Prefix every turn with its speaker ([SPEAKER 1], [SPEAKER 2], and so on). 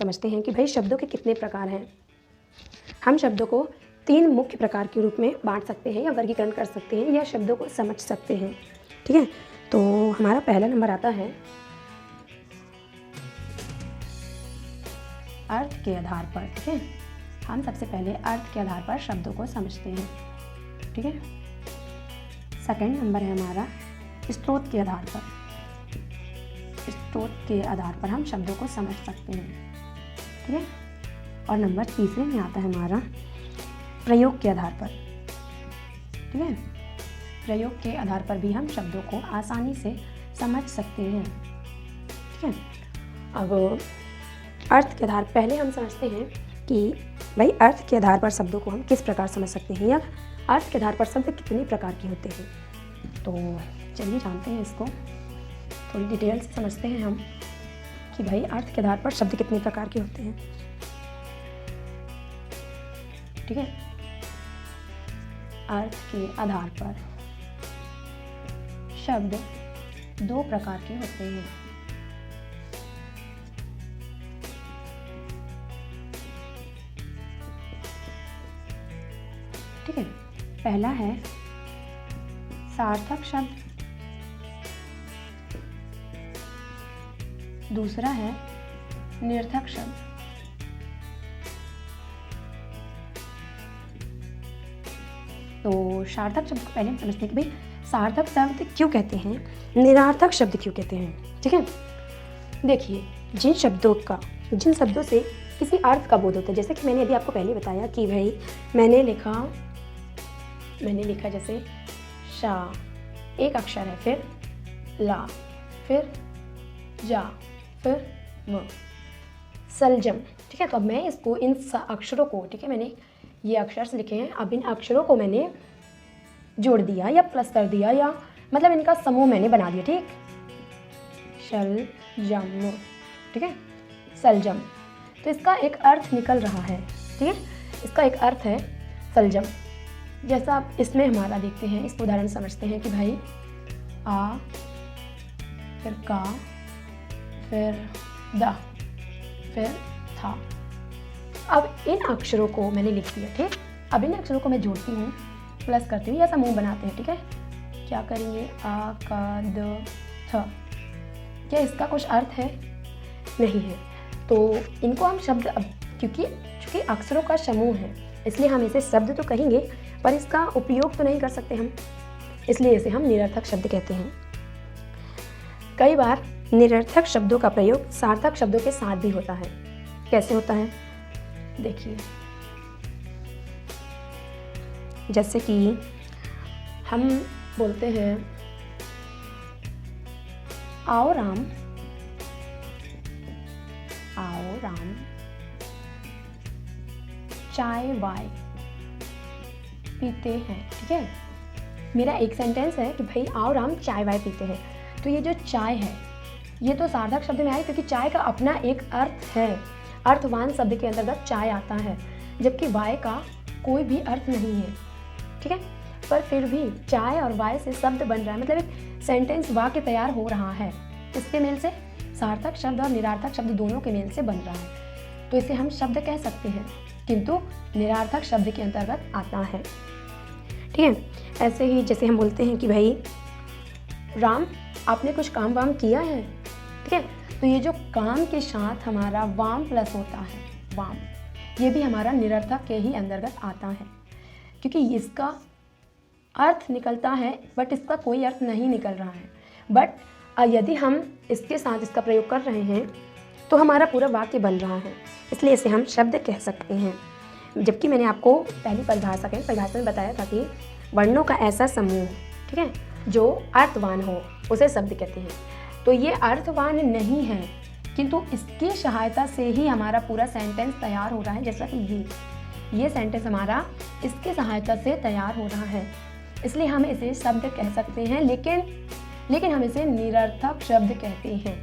[SPEAKER 1] समझते हैं कि भाई शब्दों के कितने प्रकार हैं। हम शब्दों को 3 मुख्य प्रकार के रूप में बांट सकते हैं या वर्गीकरण कर सकते हैं या शब्दों को समझ सकते हैं। ठीक है, तो हमारा पहला नंबर आता है अर्थ के आधार पर। ठीक है, हम सबसे पहले अर्थ के आधार पर शब्दों को समझते हैं। ठीक है, सेकंड नंबर है हमारा स्रोत के आधार पर। स्रोत के आधार पर हम शब्दों को समझ सकते हैं। ठीक है, और नंबर तीसरे में आता है हमारा प्रयोग के आधार पर। ठीक है, प्रयोग के आधार पर भी हम शब्दों को आसानी से समझ सकते हैं। ठीक है, अब अर्थ के आधार पहले हम समझते हैं कि भाई अर्थ के आधार पर शब्दों को हम किस प्रकार समझ सकते हैं या अर्थ के आधार पर शब्द कितने प्रकार के होते हैं। तो चलिए जानते हैं इसको, थोड़ी डिटेल से समझते हैं हम कि भाई अर्थ के आधार पर शब्द कितने प्रकार के होते हैं। ठीक है, अर्थ के आधार पर शब्द 2 प्रकार के होते हैं। ठीक है, पहला है सार्थक शब्द, दूसरा है निरर्थक शब्द। तो सार्थक शब्द को पहले हम समझते हैं कि भाई सार्थक शब्द क्यों कहते हैं, निरर्थक शब्द क्यों कहते हैं। ठीक है, देखिए जिन शब्दों से किसी अर्थ का बोध होता है, जैसे कि मैंने अभी आपको पहले बताया कि भाई मैंने लिखा जैसे शा, एक अक्षर है, फिर ला, फिर जा, फिर म, सलजम। ठीक है, तो अब मैं इसको इन अक्षरों को, ठीक है, मैंने ये अक्षर लिखे हैं, अब इन अक्षरों को मैंने जोड़ दिया या प्लस कर दिया या मतलब इनका समूह मैंने बना दिया। ठीक, शलजम। ठीक है, सलजम, तो इसका एक अर्थ निकल रहा है। ठीक है, इसका एक अर्थ है सलजम। जैसा आप इसमें हमारा देखते हैं, इसको उदाहरण समझते हैं कि भाई आ, फिर का, फिर दा, फिर था। अब इन अक्षरों को मैंने लिख दिया। ठीक, अब इन अक्षरों को मैं जोड़ती हूँ, प्लस करती हूँ या समूह बनाते हैं। ठीक है, क्या करेंगे, आ, का, द, थ। क्या इसका कुछ अर्थ है? नहीं है। तो इनको हम शब्द, अब क्योंकि अक्षरों का समूह है इसलिए हम इसे शब्द तो कहेंगे पर इसका उपयोग तो नहीं कर सकते हम, इसलिए इसे हम निरर्थक शब्द कहते हैं। कई बार निरर्थक शब्दों का प्रयोग सार्थक शब्दों के साथ भी होता है। कैसे होता है, देखिए, जैसे कि हम बोलते हैं आओ राम, चाय वाय पीते हैं। ठीक है, मेरा एक सेंटेंस है कि भाई आओ राम चाय वाय पीते हैं। तो ये जो चाय है ये तो सार्थक शब्द में आए क्योंकि चाय का अपना एक अर्थ है, अर्थवान शब्द के अंतर्गत चाय आता है, जबकि वाय का कोई भी अर्थ नहीं है। ठीक है, पर फिर भी चाय और वाय से शब्द बन रहा है, मतलब एक सेंटेंस वाक्य तैयार हो रहा है। इसके मेल से सार्थक शब्द और निरर्थक शब्द दोनों के मेल से बन रहा है, तो इसे हम शब्द कह सकते हैं, किंतु निरर्थक शब्द के अंतर्गत आता है। ठीक है, ऐसे ही जैसे हम बोलते हैं कि भाई राम आपने कुछ काम वाम किया है। ठीक है, तो ये जो काम के साथ हमारा वाम प्लस होता है, वाम, ये भी हमारा निरर्थक के ही अंतर्गत आता है, क्योंकि इसका अर्थ निकलता है बट इसका कोई अर्थ नहीं निकल रहा है। बट यदि हम इसके साथ इसका प्रयोग कर रहे हैं तो हमारा पूरा वाक्य बन रहा है, इसलिए इसे हम शब्द कह सकते हैं। जबकि मैंने आपको पहली परिभाषा में बताया था कि वर्णों का ऐसा समूह, ठीक है, जो अर्थवान हो उसे शब्द कहते हैं। तो ये अर्थवान नहीं है, किंतु इसकी सहायता से ही हमारा पूरा सेंटेंस तैयार हो रहा है। जैसा कि ये सेंटेंस हमारा इसकी सहायता से तैयार हो रहा है, इसलिए हम इसे शब्द कह सकते हैं, लेकिन हम इसे निरर्थक शब्द कहते हैं।